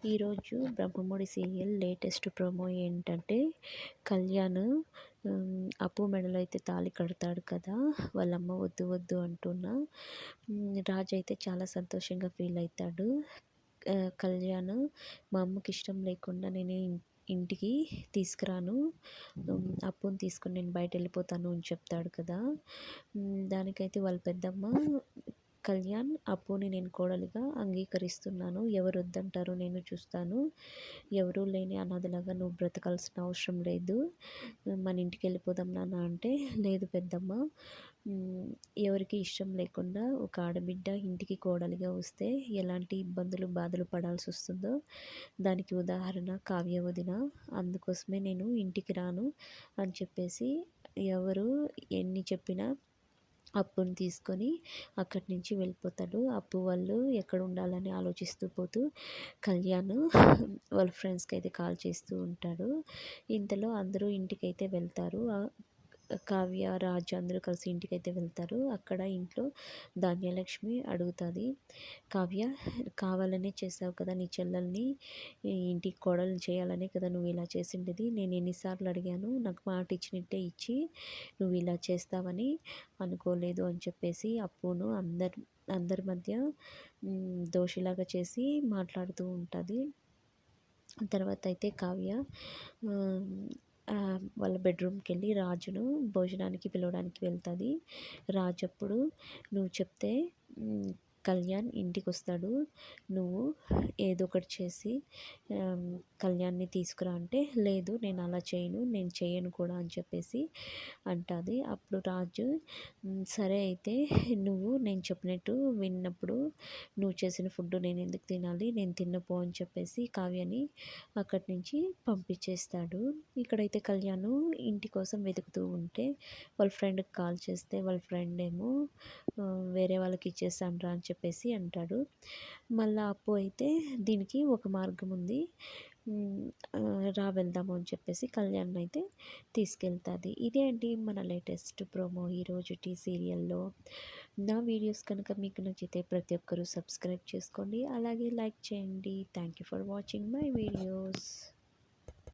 ఈరోజు Brahmamudi serial latest promo ఏంటంటే కళ్యాణ్ అప్పు మెడలో అయితే తాళి కడతాడు కదా, వాళ్ళమ్మ వద్దు వద్దు అంటున్నా రాజు అయితే చాలా సంతోషంగా ఫీల్ అవుతాడు. కళ్యాణ్ మా అమ్మకి ఇష్టం లేకుండా నేను ఇంటికి తీసుకురాను, అప్పుని తీసుకుని నేను బయట వెళ్ళిపోతాను అని చెప్తాడు కదా. దానికైతే వాళ్ళ పెద్దమ్మ కళ్యాణ్ అప్పుని నేను కోడలిగా అంగీకరిస్తున్నాను, ఎవరు వద్దంటారో నేను చూస్తాను, ఎవరూ లేని అనాథలాగా నువ్వు బ్రతకాల్సిన అవసరం లేదు, మన ఇంటికి వెళ్ళిపోదాం నాన్న అంటే, లేదు పెద్దమ్మ, ఎవరికి ఇష్టం లేకుండా ఒక ఆడబిడ్డ ఇంటికి కోడలిగా వస్తే ఎలాంటి ఇబ్బందులు బాధలు పడాల్సి వస్తుందో దానికి ఉదాహరణ కావ్య వదిన, అందుకోసమే నేను ఇంటికి రాను అని చెప్పేసి ఎవరు ఎన్ని చెప్పినా అప్పుని తీసుకొని అక్కడి నుంచి వెళ్ళిపోతాడు. అప్పు వాళ్ళు ఎక్కడ ఉండాలని ఆలోచిస్తూ పోతూ కళ్యాణ్ వాళ్ళ ఫ్రెండ్స్కి అయితే కాల్ చేస్తూ ఉంటాడు. ఇంతలో అందరూ ఇంటికైతే వెళ్తారు. కావ్య రాజు అందరూ కలిసి ఇంటికైతే వెళ్తారు. అక్కడ ఇంట్లో ధాన్యలక్ష్మి అడుగుతుంది, కావ్య కావాలనే చేసావు కదా, నీ చెల్లెల్ని ఇంటికి కోడలు చేయాలనే కదా నువ్వు ఇలా చేసిండేది, నేను ఎన్నిసార్లు అడిగాను, నాకు మాట ఇచ్చినట్టే ఇచ్చి నువ్వు ఇలా చేస్తావని అనుకోలేదు అని చెప్పేసి అప్పును అందరి మధ్య దోషిలాగా చేసి మాట్లాడుతూ ఉంటుంది. తర్వాత అయితే కావ్య వాళ్ళ బెడ్రూమ్కి వెళ్ళి రాజును భోజనానికి పిలవడానికి వెళ్తుంది. రాజు అప్పుడు నువ్వు చెప్తే కళ్యాణ్ ఇంటికి వస్తాడు, నువ్వు ఏదో ఒకటి చేసి కళ్యాణ్ని తీసుకురా అంటే, లేదు నేను అలా చేయను, నేను చేయను కూడా అని చెప్పేసి అంటుంది. అప్పుడు రాజు సరే అయితే నువ్వు నేను చెప్పినట్టు విన్నప్పుడు నువ్వు చేసిన ఫుడ్ నేను ఎందుకు తినాలి, నేను తిన్నపో అని చెప్పేసి కావ్యని అక్కడి నుంచి పంపించేస్తాడు. ఇక్కడైతే కళ్యాణ్ ఇంటి కోసం వెతుకుతూ ఉంటే వాళ్ళ ఫ్రెండ్కి కాల్ చేస్తే వాళ్ళ ఫ్రెండ్ ఏమో వేరే వాళ్ళకి ఇచ్చేసాను రా అని చెప్పేసి అంటాడు. మళ్ళీ అప్పు అయితే దీనికి ఒక మార్గం ఉంది, రా వెళ్దాము అని చెప్పేసి కళ్యాణ్ అయితే తీసుకెళ్తుంది. ఇదే అండి మన లేటెస్ట్ ప్రోమో ఈరోజు సీరియల్లో. నా వీడియోస్ కనుక మీకు నచ్చితే ప్రతి ఒక్కరూ సబ్స్క్రైబ్ చేసుకోండి, అలాగే లైక్ చేయండి. Thank you for watching my videos.